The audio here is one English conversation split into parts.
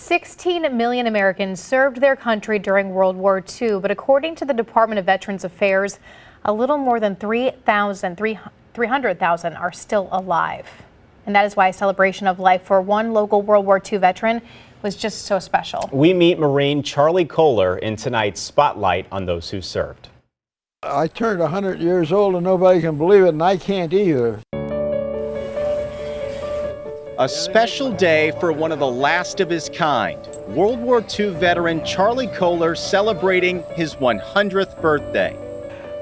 16 million Americans served their country during World War II, but according to the Department of Veterans Affairs, a little more than 300,000 are still alive. And that is why a celebration of life for one local World War II veteran was just so special. We meet Marine Charlie Kohler in tonight's Spotlight on those who served. I turned 100 years old and nobody can believe it, and I can't either. A special day for one of the last of his kind. World War II veteran Charlie Kohler celebrating his 100th birthday.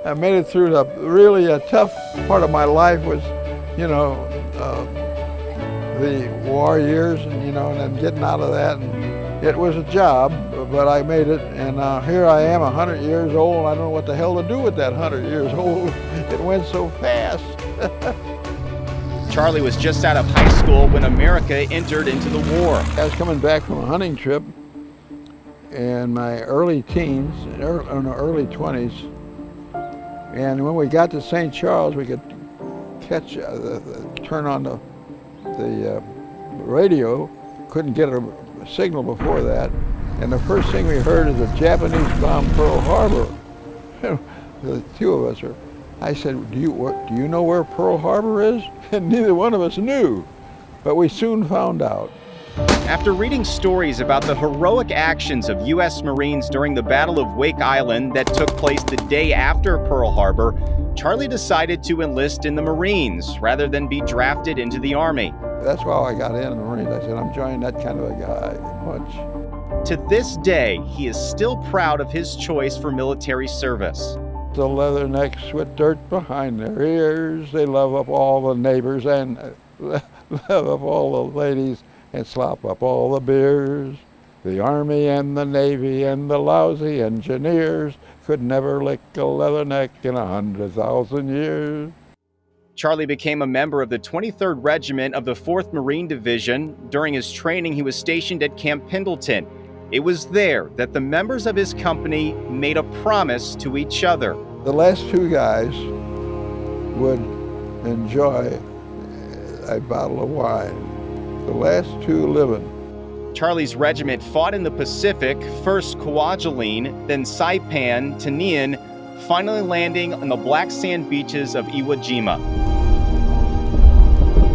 I made it through really a tough part of my life was, the war years, and then getting out of that. And it was a job, but I made it, and here I am 100 years old, and I don't know what the hell to do with that 100 years old. It went so fast. Charlie was just out of high school when America entered into the war. I was coming back from a hunting trip in my early teens, early 20s, and when we got to St. Charles, we could catch, turn on the radio. Couldn't get a signal before that, and the first thing we heard is a Japanese bomb Pearl Harbor. The two of us I said, do you know where Pearl Harbor is? And neither one of us knew, but we soon found out. After reading stories about the heroic actions of U.S. Marines during the Battle of Wake Island that took place the day after Pearl Harbor, Charlie decided to enlist in the Marines rather than be drafted into the Army. That's why I got in the Marines. I said, I'm joining that kind of a guy, much. To this day, he is still proud of his choice for military service. The leathernecks with dirt behind their ears, they love up all the neighbors and love up all the ladies and slop up all the beers. The Army and the Navy and the lousy engineers could never lick a leatherneck in 100,000 years. Charlie became a member of the 23rd Regiment of the 4th Marine Division. During his training, he was stationed at Camp Pendleton. It was there that the members of his company made a promise to each other. The last two guys would enjoy a bottle of wine. The last two living. Charlie's regiment fought in the Pacific, first Kwajalein, then Saipan, Tinian, finally landing on the black sand beaches of Iwo Jima.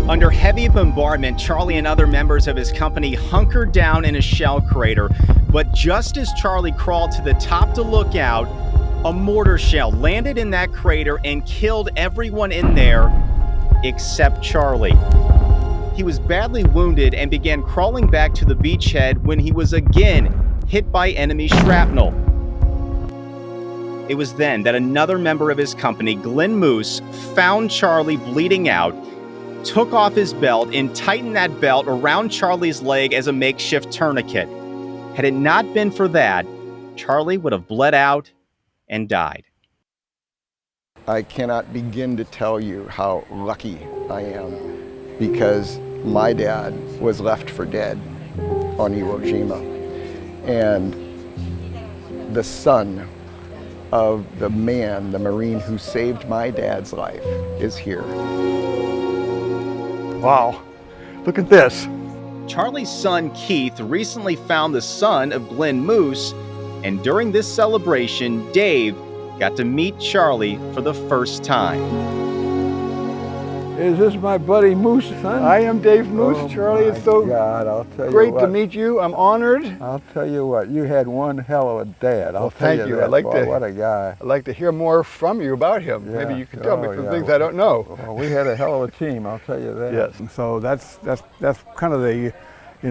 Under heavy bombardment, Charlie and other members of his company hunkered down in a shell crater. But just as Charlie crawled to the top to look out, a mortar shell landed in that crater and killed everyone in there except Charlie. He was badly wounded and began crawling back to the beachhead when he was again hit by enemy shrapnel. It was then that another member of his company, Glenn Moose, found Charlie bleeding out, took off his belt and tightened that belt around Charlie's leg as a makeshift tourniquet. Had it not been for that, Charlie would have bled out and died. I cannot begin to tell you how lucky I am, because my dad was left for dead on Iwo Jima, and the son of the man, the Marine who saved my dad's life, is here. Wow, look at this. Charlie's son Keith recently found the son of Glenn Moose, and during this celebration, Dave got to meet Charlie for the first time. Is this my buddy Moose, son? I am Dave Moose, Charlie. It's so God, I'll tell great you what, to meet you. I'm honored. I'll tell you what, you had one hell of a dad. Well, thank you. That, boy, what a guy. I'd like to hear more from you about him. Yeah. Maybe you could tell me some things I don't know. Well, we had a hell of a team, I'll tell you that. Yes. So that's kind of the,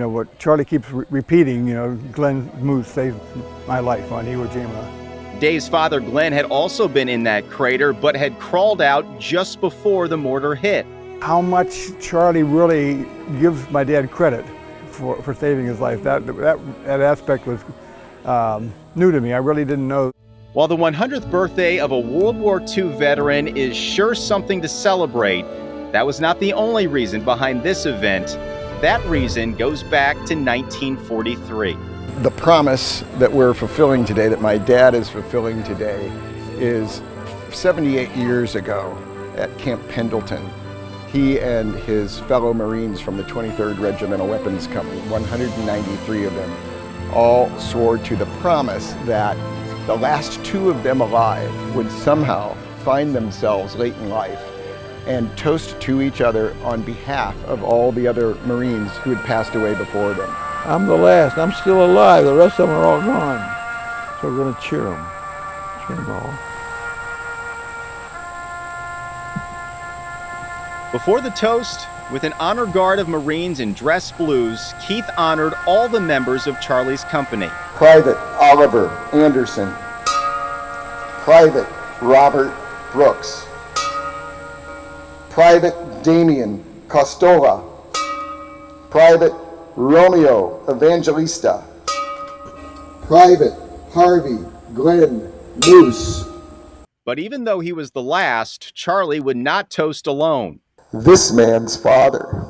what Charlie keeps repeating, Glenn Moose saved my life on Iwo Jima. Dave's father, Glenn, had also been in that crater, but had crawled out just before the mortar hit. How much Charlie really gives my dad credit for saving his life, that aspect was new to me. I really didn't know. While the 100th birthday of a World War II veteran is sure something to celebrate, that was not the only reason behind this event. That reason goes back to 1943. The promise that we're fulfilling today, that my dad is fulfilling today, is 78 years ago at Camp Pendleton. He and his fellow Marines from the 23rd Regimental Weapons Company, 193 of them, all swore to the promise that the last 2 of them alive would somehow find themselves late in life and toast to each other on behalf of all the other Marines who had passed away before them. I'm the last. I'm still alive. The rest of them are all gone. So we're going to cheer them. Cheer them all. Before the toast, with an honor guard of Marines in dress blues, Keith honored all the members of Charlie's company. Private Oliver Anderson, Private Robert Brooks, Private Damian Costola, Private Romeo Evangelista, Private Harvey Glenn Moose. But even though he was the last, Charlie would not toast alone. This man's father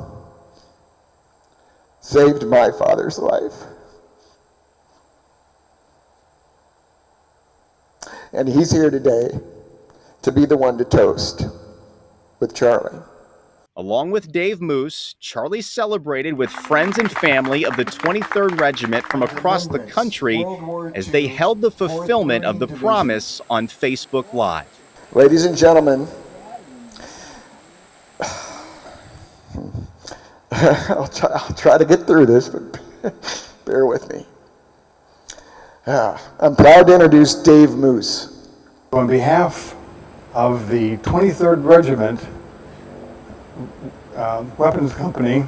saved my father's life. And he's here today to be the one to toast with Charlie. Along with Dave Moose, Charlie celebrated with friends and family of the 23rd Regiment from across the country as they held the fulfillment of the promise on Facebook Live. Ladies and gentlemen, I'll try to get through this, but bear with me. I'm proud to introduce Dave Moose. On behalf of the 23rd Regiment Weapons Company,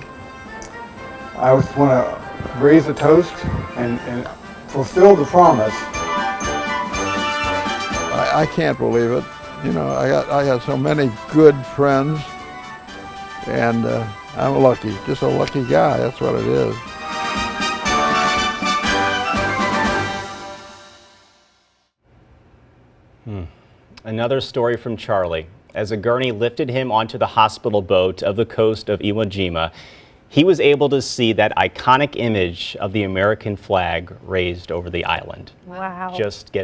I just want to raise a toast and fulfill the promise. I can't believe it. You know, I got so many good friends, and I'm lucky, just a lucky guy. That's what it is. Another story from Charlie. As a gurney lifted him onto the hospital boat of the coast of Iwo Jima, he was able to see that iconic image of the American flag raised over the island. Wow. Just get